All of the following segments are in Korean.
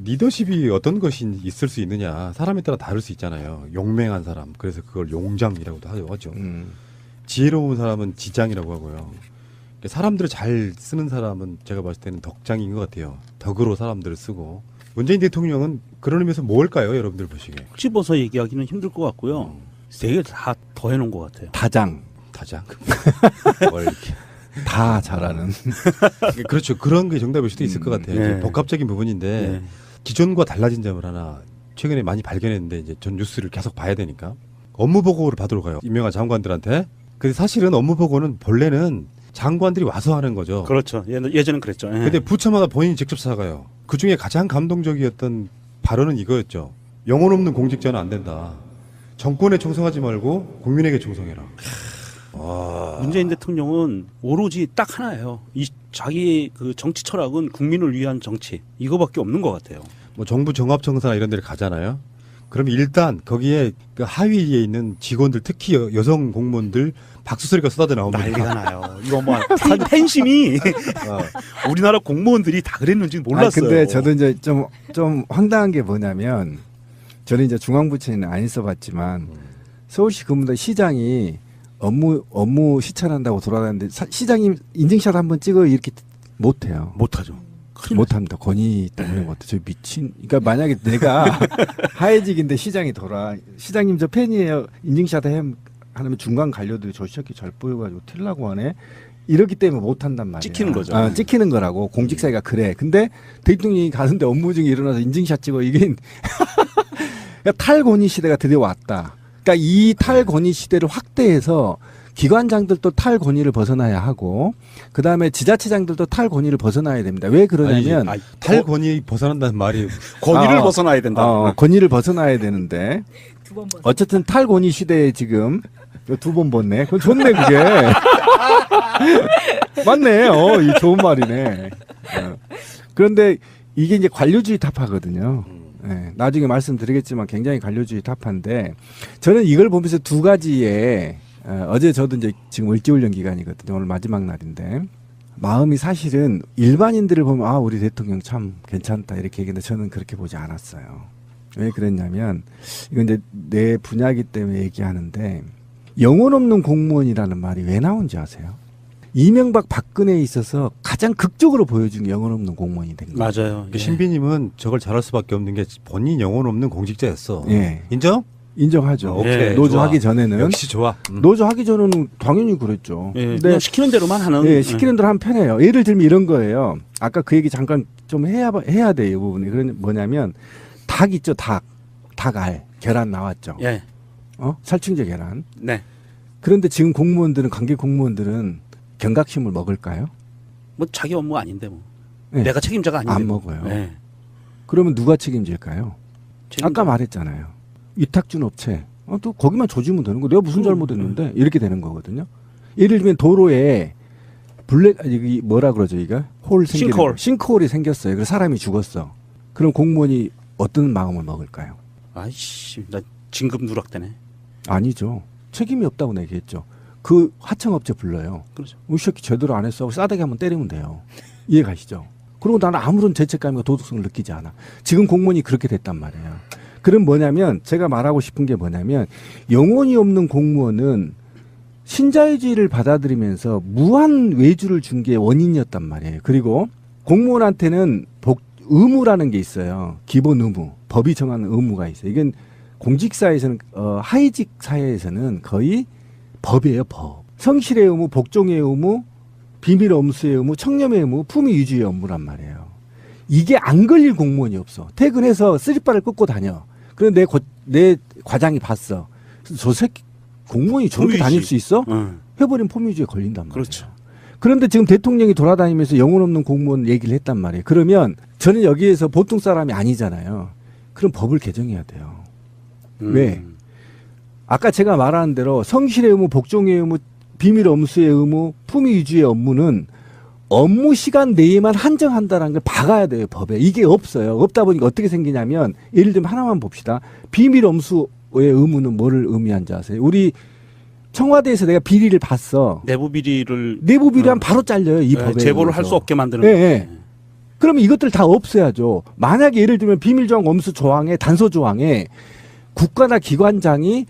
리더십이 어떤 것이 있을 수 있느냐 사람에 따라 다를 수 있잖아요. 용맹한 사람 그래서 그걸 용장이라고도 하죠. 지혜로운 사람은 지장이라고 하고요. 사람들을 잘 쓰는 사람은 제가 봤을 때는 덕장인 것 같아요. 덕으로 사람들을 쓰고 문재인 대통령은 그런 의미에서 뭘까요? 여러분들 보시기에 찝어서 얘기하기는 힘들 것 같고요. 세 개 다 더해놓은 것 같아요. 다장 뭘 이렇게 다 잘하는. 그렇죠. 그런 게 정답일 수도 있을 것 같아요. 네. 복합적인 부분인데 네. 기존과 달라진 점을 하나 최근에 많이 발견했는데 이제 전 뉴스를 계속 봐야 되니까 업무 보고를 받으러 가요. 유명한 장관들한테. 근데 사실은 업무 보고는 본래는 장관들이 와서 하는 거죠. 그렇죠. 예전엔 그랬죠. 예. 근데 부처마다 본인이 직접 사가요. 그 중에 가장 감동적이었던 발언은 이거였죠. 영혼 없는 공직자는 안 된다. 정권에 충성하지 말고 국민에게 충성해라. 문재인 대통령은 오로지 딱 하나예요. 자기 그 정치 철학은 국민을 위한 정치 이거밖에 없는 것 같아요. 뭐 정부 종합청사나 이런 데를 가잖아요. 그럼 일단 거기에 그 하위에 있는 직원들 특히 여성 공무원들 박수 소리가 쏟아져 나옵니다. 난리가 나요. 이거 뭐 팬심이 우리나라 공무원들이 다 그랬는지 몰랐어요. 근데 저도 이제 좀 황당한 게 뭐냐면 저는 이제 중앙부처는 안 있어봤지만 서울시 근무대 시장이 업무 시찰한다고 돌아다니는데 시장님 인증샷 한번 찍어 이렇게 못해요. 못하죠. 못합니다. 권위 때문에 못해. 저 미친. 그러니까 만약에 내가 하해직인데 시장님 저 팬이에요. 인증샷 하면 중간 관료들이 저 새끼 잘 보여가지고 틸라고 하네. 이렇기 때문에 못한단 말이야. 찍히는 거죠. 찍히는 거라고. 공직사회가 그래. 근데 대통령이 가는데 업무 중에 일어나서 인증샷 찍어. 이게 그러니까 탈권위 시대가 드디어 왔다. 그러니까 이 탈권위 시대를 확대해서 기관장들도 탈권위를 벗어나야 하고 그다음에 지자체장들도 탈권위를 벗어나야 됩니다. 왜 그러냐면 탈권위 벗어난다는 말이 권위를 벗어나야 된다. 권위를 벗어나야 되는데 두 번 벗어. 어쨌든 탈권위 시대에 지금 두 번 벗네. 그건 좋네 그게. 맞네. 이 좋은 말이네. 그런데 이게 이제 관료주의 타파거든요. 네, 나중에 말씀드리겠지만 굉장히 관료주의 타파인데 저는 이걸 보면서 두 가지의 어제 저도 이제 지금 을지훈련 기간이거든요. 오늘 마지막 날인데 마음이 사실은 일반인들을 보면 우리 대통령 참 괜찮다 이렇게 얘기했는데 저는 그렇게 보지 않았어요. 왜 그랬냐면 이건 이제 내 분야이기 때문에 얘기하는데 영혼 없는 공무원이라는 말이 왜 나온지 아세요? 이명박 박근혜에 있어서 가장 극적으로 보여준 게 영혼 없는 공무원이 된 거예요. 맞아요. 예. 신비님은 저걸 잘할 수밖에 없는 게 본인 영혼 없는 공직자였어. 예. 인정? 인정하죠. 오케이, 노조 좋아. 하기 전에는 역시 좋아. 노조 하기 전에는 당연히 그랬죠. 예. 근데 그냥 시키는 대로만 하는. 시키는 대로 하면 편해요. 예를 들면 이런 거예요. 아까 그 얘기 잠깐 좀 해야 돼요. 이 부분이. 그런 뭐냐면 닭 있죠. 닭알 계란 나왔죠. 예. 살충제 계란. 네. 그런데 지금 관계 공무원들은 경각심을 먹을까요? 뭐 자기 업무 아닌데 뭐. 네. 내가 책임자가 아닌데. 안 뭐. 먹어요. 예. 그러면 누가 책임질까요? 책임자. 아까 말했잖아요. 위탁준 업체. 또 거기만 조지면 되는 거. 내가 무슨 잘못했는데 이렇게 되는 거거든요. 예를 들면 도로에 뭐라 그러죠, 이거? 싱크홀이 생겼어요. 그래서 사람이 죽었어. 그럼 공무원이 어떤 마음을 먹을까요? 아이씨, 나 진급 누락되네. 아니죠. 책임이 없다고 얘기했죠. 그 하청업체 불러요. 그렇죠. 이 새끼 제대로 안 했어. 싸대기 한번 때리면 돼요. 이해 가시죠? 그리고 나는 아무런 죄책감과 도덕성을 느끼지 않아. 지금 공무원이 그렇게 됐단 말이에요. 그럼 뭐냐면 제가 말하고 싶은 게 뭐냐면 영혼이 없는 공무원은 신자유주의를 받아들이면서 무한 외주를 준 게 원인이었단 말이에요. 그리고 공무원한테는 의무라는 게 있어요. 기본 의무. 법이 정하는 의무가 있어요. 이건 공직사회에서는 하위직 사회에서는 거의 법이에요. 법. 성실의 의무, 복종의 의무, 비밀 엄수의 의무, 청렴의 의무, 품위 유지의 업무란 말이에요. 이게 안 걸릴 공무원이 없어. 퇴근해서 쓰리바를 끊고 다녀. 그런데 내 과장이 봤어. 저 새끼 공무원이 저렇게 다닐 수 있어? 해버린 품위주의에 걸린단 말이에요. 그렇죠. 그런데 지금 대통령이 돌아다니면서 영혼 없는 공무원 얘기를 했단 말이에요. 그러면 저는 여기에서 보통 사람이 아니잖아요. 그럼 법을 개정해야 돼요. 왜? 아까 제가 말한 대로 성실의 의무, 복종의 의무, 비밀 엄수의 의무, 품위 유지의 업무는 업무 시간 내에만 한정한다는 걸 박아야 돼요, 법에. 이게 없어요. 없다 보니까 어떻게 생기냐면 예를 들면 하나만 봅시다. 비밀 엄수의 의무는 뭐를 의미한지 아세요? 우리 청와대에서 내가 비리를 봤어. 내부 비리를 내부 비리하면 바로 잘려요, 이 법에. 제보를 할 수 없게 만드는 예, 예. 그러면 이것들 다 없애야죠. 만약에 예를 들면 비밀조항 엄수 조항에 단서 조항에 국가나 기관장이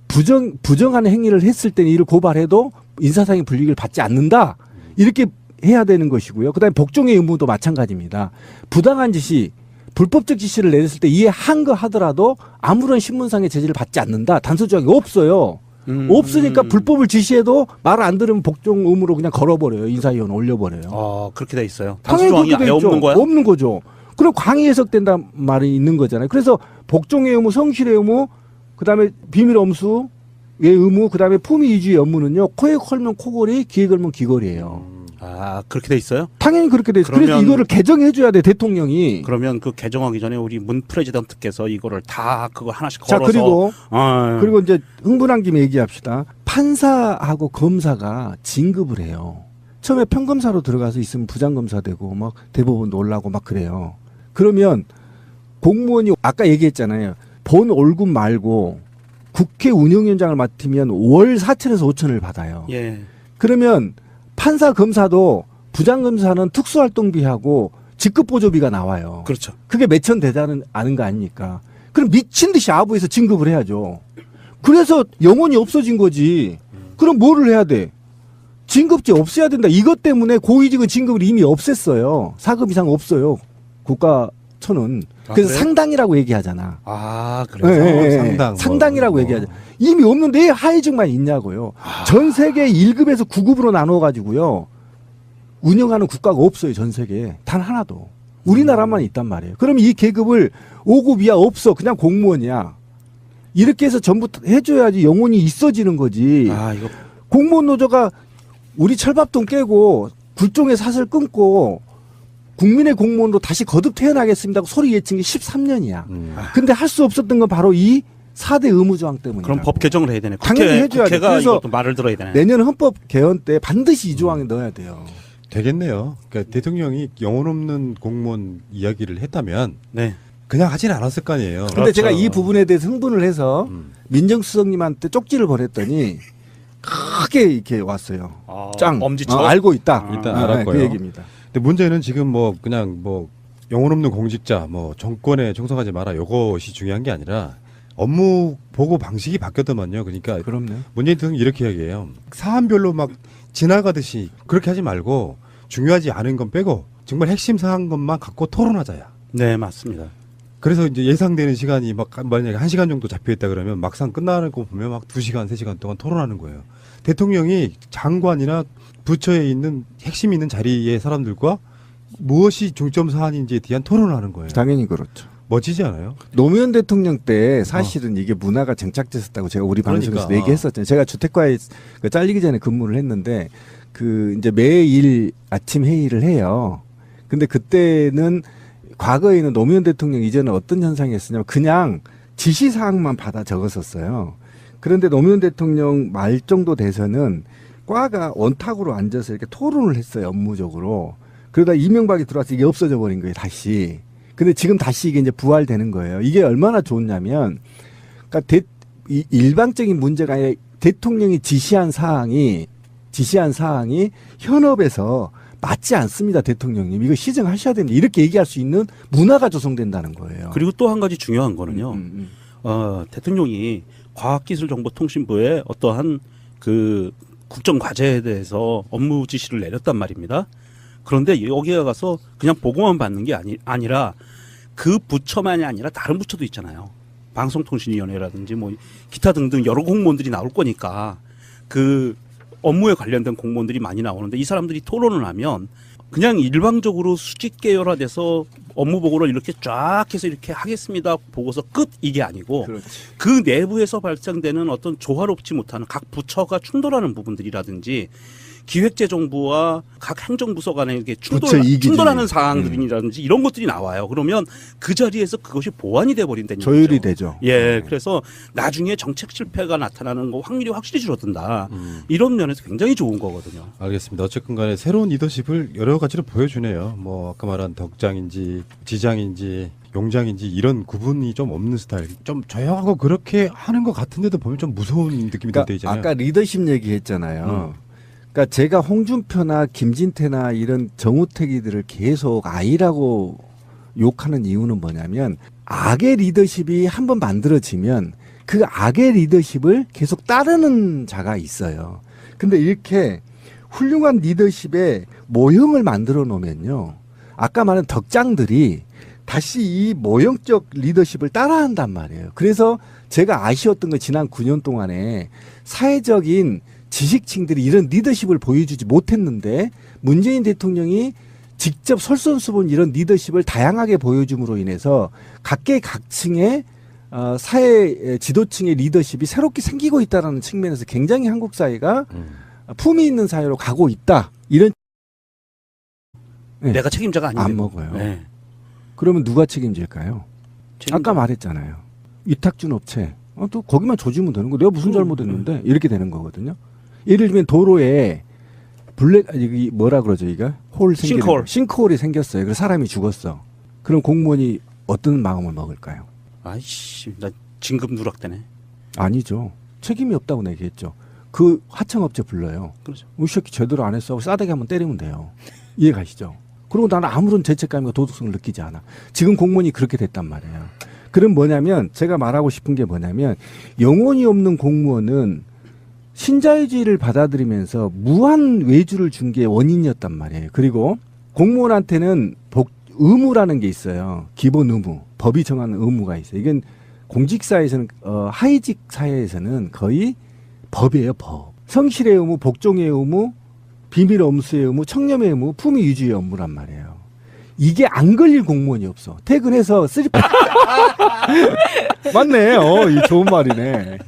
부정하는 행위를 했을 때는 이를 고발해도 인사상의 불이익을 받지 않는다. 이렇게 해야 되는 것이고요. 그다음에 복종의 의무도 마찬가지입니다. 부당한 지시, 불법적 지시를 내렸을 때 이해한 거 하더라도 아무런 신문상의 제재를 받지 않는다. 단서 조항이 없어요. 없으니까 불법을 지시해도 말 안 들으면 복종 의무로 그냥 걸어버려요. 인사위원 올려버려요. 그렇게 돼 있어요. 당연히 단수조항이 그렇게 아예 돼 있죠. 없는 거야? 없는 거죠. 그럼 광의 해석된다는 말이 있는 거잖아요. 그래서 복종의 의무, 성실의 의무, 그다음에 비밀 엄수의 의무, 그다음에 품위 유지의 업무는요. 코에 걸면 코걸이, 귀에 걸면 귀걸이에요. 그렇게 돼 있어요? 당연히 그렇게 돼 있어요. 그래서 그러면- 이거를 개정해 줘야 돼, 대통령이. 그러면 그 개정하기 전에 우리 문 프레지던트께서 이거를 다 그거 하나씩 자, 걸어서 그리고 이제 흥분한 김에 얘기합시다. 판사하고 검사가 진급을 해요. 처음에 평검사로 들어가서 있으면 부장검사 되고 막 대법원도 올라고 막 그래요. 그러면 공무원이 아까 얘기했잖아요. 본 월급 말고 국회 운영위원장을 맡으면 월 4천에서 5천을 받아요. 예. 그러면 판사 검사도 부장검사는 특수활동비하고 직급보조비가 나와요. 그렇죠. 그게 몇천 되다는 아는 거 아닙니까? 그럼 미친 듯이 아부에서 진급을 해야죠. 그래서 영원히 없어진 거지. 그럼 뭐를 해야 돼? 진급제 없애야 된다. 이것 때문에 고위직은 진급을 이미 없앴어요. 4급 이상 없어요. 국가처는. 그래서 그래요? 상당이라고 얘기하잖아. 그래서 예, 예, 예. 상당, 뭐. 상당이라고 얘기하죠. 이미 없는데 왜 하위직만 있냐고요. 전 세계 1급에서 9급으로 나눠가지고요. 운영하는 국가가 없어요. 전 세계에. 단 하나도. 우리나라만 있단 말이에요. 그럼 이 계급을 5급 이하 없어. 그냥 공무원이야. 이렇게 해서 전부 해줘야지 영원히 있어지는 거지. 이거 공무원 노조가 우리 철밥통 깨고 굴종의 사슬 끊고 국민의 공무원으로 다시 거듭 태어나겠습니다. 소리 외친 게 13년이야. 근데 할 수 없었던 건 바로 이 4대 의무조항 때문이에요. 그럼 법 개정을 해야 되네. 당연히 해줘야죠. 국회가 그래서 이것도 말을 들어야 되네. 내년 헌법 개헌 때 반드시 이 조항에 넣어야 돼요. 되겠네요. 그러니까 대통령이 영혼 없는 공무원 이야기를 했다면 네. 그냥 하진 않았을 거 아니에요. 근데 그렇죠. 제가 이 부분에 대해서 흥분을 해서 음. 민정수석님한테 쪽지를 보냈더니 크게 이렇게 왔어요. 짱. 엄지척. 알고 있다. 일단 네, 알았고요. 그 얘기입니다. 근데 문제는 지금 뭐 그냥 뭐 영혼 없는 공직자 뭐 정권에 충성하지 마라 이것이 중요한 게 아니라 업무 보고 방식이 바뀌었더만요. 그러니까 그럼요. 문재인 대통령이 이렇게 얘기해요. 사안별로 막 지나가듯이 그렇게 하지 말고 중요하지 않은 건 빼고 정말 핵심 사항 것만 갖고 토론하자야. 네, 맞습니다. 그래서 이제 예상되는 시간이 막 만약에 1시간 정도 잡혀 있다 그러면 막상 끝나는 거 보면 막 2시간, 3시간 동안 토론하는 거예요. 대통령이 장관이나 부처에 있는 핵심 있는 자리의 사람들과 무엇이 중점 사안인지에 대한 토론을 하는 거예요. 당연히 그렇죠. 멋지지 않아요? 노무현 대통령 때 사실은 이게 문화가 정착됐었다고 제가 우리 방송에서 그러니까. 얘기했었잖아요. 제가 주택과에 잘리기 전에 근무를 했는데 그 이제 매일 아침 회의를 해요. 근데 그때는 과거에는 노무현 대통령 이전에 어떤 현상이었냐면 그냥 지시사항만 받아 적었었어요. 그런데 노무현 대통령 말 정도 돼서는 과가 원탁으로 앉아서 이렇게 토론을 했어요. 업무적으로. 그러다 이명박이 들어와서 이게 없어져 버린 거예요. 다시. 근데 지금 다시 이게 이제 부활되는 거예요. 이게 얼마나 좋냐면 그러니까 일방적인 문제가 아니라 대통령이 지시한 사항이 현업에서 맞지 않습니다. 대통령님. 이거 시정하셔야 됩니다. 이렇게 얘기할 수 있는 문화가 조성된다는 거예요. 그리고 또 한 가지 중요한 거는요. 대통령이 과학기술정보통신부에 어떠한 그 국정과제에 대해서 업무 지시를 내렸단 말입니다. 그런데 여기에 가서 그냥 보고만 받는 게 아니라 그 부처만이 아니라 다른 부처도 있잖아요. 방송통신위원회라든지 뭐 기타 등등 여러 공무원들이 나올 거니까 그 업무에 관련된 공무원들이 많이 나오는데 이 사람들이 토론을 하면 그냥 일방적으로 수직 계열화돼서 업무 보고를 이렇게 쫙 해서 이렇게 하겠습니다 보고서 끝 이게 아니고 그렇지. 그 내부에서 발생되는 어떤 조화롭지 못한 각 부처가 충돌하는 부분들이라든지 기획재정부와 각 행정부서 간에 이렇게 부처 이익이지. 충돌하는 사항들이라든지 이런 것들이 나와요. 그러면 그 자리에서 그것이 보완이 돼버린다는 조율이 얘기죠. 되죠. 예, 그래서 나중에 정책 실패가 나타나는 거 확률이 확실히 줄어든다. 이런 면에서 굉장히 좋은 거거든요. 알겠습니다. 어쨌든 간에 새로운 리더십을 여러 가지로 보여주네요. 뭐 아까 말한 덕장인지 지장인지 용장인지 이런 구분이 좀 없는 스타일. 좀 조용하고 그렇게 하는 것 같은데도 보면 좀 무서운 느낌이 들 때 있잖아요. 아까 리더십 얘기했잖아요. 그러니까 제가 홍준표나 김진태나 이런 정우택이들을 계속 아이라고 욕하는 이유는 뭐냐면 악의 리더십이 한번 만들어지면 그 악의 리더십을 계속 따르는 자가 있어요. 근데 이렇게 훌륭한 리더십의 모형을 만들어 놓으면요. 아까 말한 덕장들이 다시 이 모형적 리더십을 따라한단 말이에요. 그래서 제가 아쉬웠던 건 지난 9년 동안에 사회적인 지식층들이 이런 리더십을 보여주지 못했는데 문재인 대통령이 직접 솔선수범 이런 리더십을 다양하게 보여줌으로 인해서 각계각층의 사회 지도층의 리더십이 새롭게 생기고 있다는 측면에서 굉장히 한국 사회가 품위 있는 사회로 가고 있다. 이런 네. 내가 책임자가 아닌데. 안 먹어요. 네. 그러면 누가 책임질까요? 책임자. 아까 말했잖아요. 위탁준 업체. 또 거기만 조지면 되는 거. 내가 무슨 잘못했는데 이렇게 되는 거거든요. 예를 들면 도로에 이게 뭐라 그러죠, 이거? 싱크홀이 생겼어요. 그래서 사람이 죽었어. 그럼 공무원이 어떤 마음을 먹을까요? 아이씨, 나 진급 누락되네. 아니죠. 책임이 없다고 얘기했죠. 그 하청업체 불러요. 그렇죠. 이 새끼 제대로 안 했어. 싸대기 한번 때리면 돼요. 이해 가시죠? 그리고 나는 아무런 죄책감과 도덕성을 느끼지 않아. 지금 공무원이 그렇게 됐단 말이에요. 그럼 뭐냐면 제가 말하고 싶은 게 뭐냐면 영혼이 없는 공무원은 신자유주의를 받아들이면서 무한 외주를 준 게 원인이었단 말이에요. 그리고 공무원한테는 의무라는 게 있어요. 기본 의무. 법이 정하는 의무가 있어요. 이건 공직사회에서는 하위직 사회에서는 거의 법이에요. 법. 성실의 의무, 복종의 의무, 비밀 엄수의 의무, 청렴의 의무, 품위 유지의 업무란 말이에요. 이게 안 걸릴 공무원이 없어. 퇴근해서 맞네. 이 좋은 말이네.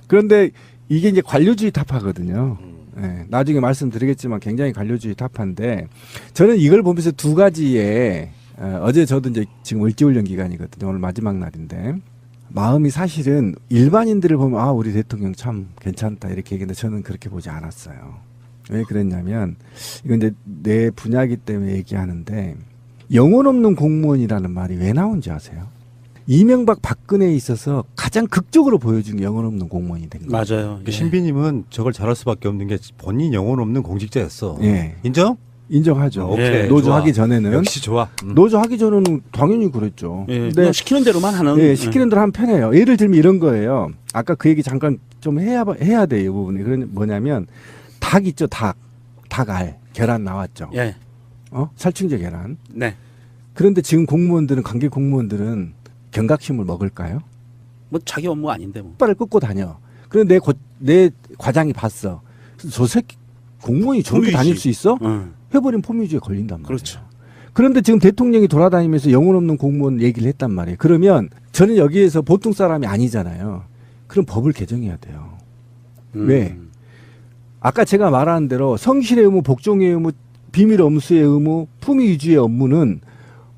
그런데 이게 이제 관료주의 타파거든요. 네, 나중에 말씀드리겠지만 굉장히 관료주의 타파인데 저는 이걸 보면서 두 가지의 어제 저도 이제 지금 을지훈련 기간이거든요. 오늘 마지막 날인데 마음이 사실은 일반인들을 보면 아 우리 대통령 참 괜찮다 이렇게 얘기했는데 저는 그렇게 보지 않았어요. 왜 그랬냐면 이건 이제 내 분야이기 때문에 얘기하는데 영혼 없는 공무원이라는 말이 왜 나온지 아세요? 이명박 박근혜에 있어서 가장 극적으로 보여준 게 영혼 없는 공무원이 된 거예요. 맞아요. 예. 신비님은 저걸 잘할 수밖에 없는 게 본인 영혼 없는 공직자였어. 예. 인정? 인정하죠. 오케이, 노조 좋아. 하기 전에는 역시 좋아. 노조 하기 전에는 당연히 그랬죠. 예, 근데 그냥 시키는 대로만 하는. 예, 시키는 대로 하면 편해요. 예를 들면 이런 거예요. 아까 그 얘기 잠깐 좀 해야 돼요. 이 부분이. 그런 뭐냐면 닭 있죠. 닭알 계란 나왔죠. 예. 살충제 계란. 네. 그런데 지금 공무원들은 관계 공무원들은 경각심을 먹을까요? 뭐 자기 업무 아닌데 뭐. 빨을 끊고 다녀. 그런데 내 과장이 봤어. 저 새끼 공무원이 저렇게 포유지. 다닐 수 있어? 응. 해버린 포유주에 걸린단 말이에요. 그렇죠. 그런데 지금 대통령이 돌아다니면서 영혼 없는 공무원 얘기를 했단 말이에요. 그러면 저는 여기에서 보통 사람이 아니잖아요. 그럼 법을 개정해야 돼요. 왜? 아까 제가 말한 대로 성실의 의무, 복종의 의무, 비밀 엄수의 의무, 품위 유지의 업무는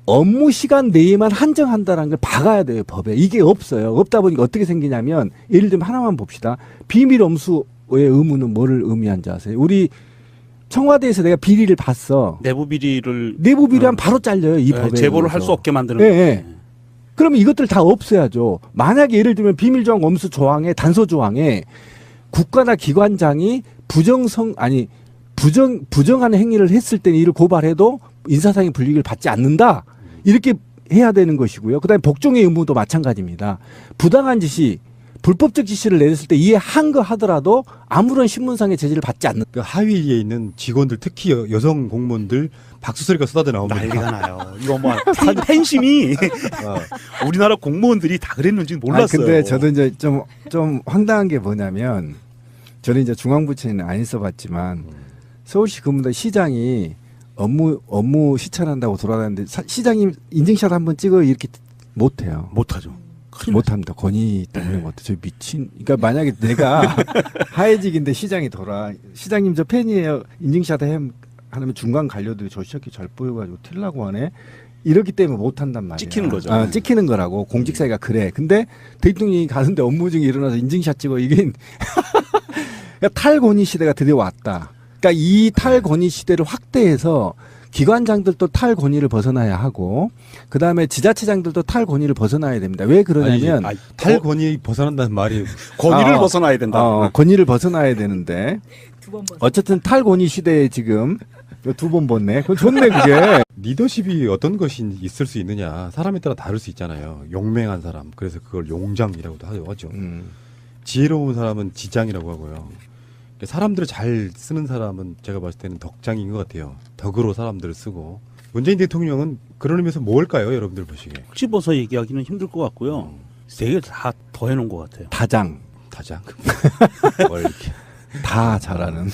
업무 시간 내에만 한정한다는 걸 박아야 돼요, 법에. 이게 없어요. 없다 보니까 어떻게 생기냐면 예를 들면 하나만 봅시다. 비밀 엄수의 의무는 뭐를 의미한지 아세요? 우리 청와대에서 내가 비리를 봤어. 내부 비리를 내부비리하면 바로 잘려요, 이 법에. 제보를 할 수 없게 만드는 예, 거죠. 예. 그러면 이것들 다 없애야죠. 만약에 예를 들면 비밀조항 엄수 조항에 단서 조항에 국가나 기관장이 부정하는 행위를 했을 때는 이를 고발해도 인사상의 불이익을 받지 않는다. 이렇게 해야 되는 것이고요. 그다음에 복종의 의무도 마찬가지입니다. 부당한 지시, 불법적 지시를 내렸을 때 이해한 거 하더라도 아무런 신문상의 제재를 받지 않는. 그 하위에 있는 직원들 특히 여성 공무원들 박수 소리가 쏟아져 나옵니다. 난리가 나요. 이거 뭐 팬심이 우리나라 공무원들이 다 그랬는지는 몰랐어요. 근데 저도 이제 좀 황당한 게 뭐냐면 저는 이제 중앙부처에는 안 있어봤지만 서울시 근무대 시장이 업무 시찰한다고 돌아다니는데 시장님 인증샷 한번 찍어 이렇게 못해요. 못하죠. 못합니다. 권위 때문에 못해. 저 미친. 그러니까 만약에 내가 하회직인데 시장님 저 팬이에요. 인증샷 하면 중간 관료들이 저 새끼 잘 보여가지고 틸라고 하네. 이렇기 때문에 못한단 말이야. 찍히는 거죠. 찍히는 거라고. 공직사회가 그래. 근데 대통령이 가는데 업무 중에 일어나서 인증샷 찍어. 이게 그러니까 탈권위 시대가 드디어 왔다. 그러니까 이 탈권위 시대를 확대해서 기관장들도 탈권위를 벗어나야 하고 그다음에 지자체장들도 탈권위를 벗어나야 됩니다. 왜 그러냐면 탈권위 벗어난다는 말이 권위를 벗어나야 된다. 권위를 벗어나야 되는데 두 번 벗어. 어쨌든 탈권위 시대에 지금 두 번 벗네. 그건 좋네 그게. 리더십이 어떤 것이 있을 수 있느냐 사람에 따라 다를 수 있잖아요. 용맹한 사람 그래서 그걸 용장이라고도 하죠. 지혜로운 사람은 지장이라고 하고요. 사람들을 잘 쓰는 사람은 제가 봤을 때는 덕장인 것 같아요. 덕으로 사람들을 쓰고 문재인 대통령은 그런 의미에서 뭘까요? 여러분들 보시기에 찝어서 얘기하기는 힘들 것 같고요. 세 개 다 더해놓은 것 같아요. 다장. 다장 뭘 이렇게 다 잘하는.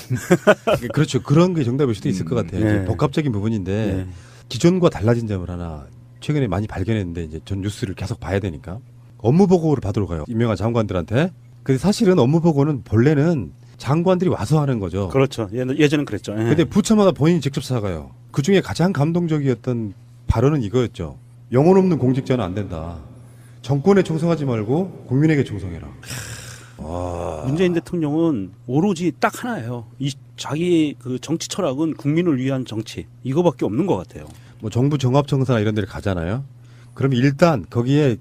그렇죠. 그런 게 정답일 수도 있을 것 같아요. 네. 이제 복합적인 부분인데 네. 기존과 달라진 점을 하나 최근에 많이 발견했는데 이제 전 뉴스를 계속 봐야 되니까 업무 보고를 받으러 가요. 유명한 장관들한테. 근데 사실은 업무 보고는 본래는 장관들이 와서 하는 거죠. 그렇죠. 예전엔 그랬죠. 예. 근데 부처마다 본인이 직접 사가요. 그 중에 가장 감동적이었던 발언은 이거였죠. 영혼 없는 공직자는 안 된다. 정권에 충성하지 말고 국민에게 충성해라. 문재인 대통령은 오로지 딱 하나예요. 이 자기 그 정치 철학은 국민을 위한 정치 이거밖에 없는 것 같아요. 뭐 정부 종합청사나 이런 데를 가잖아요. 그럼 일단 거기에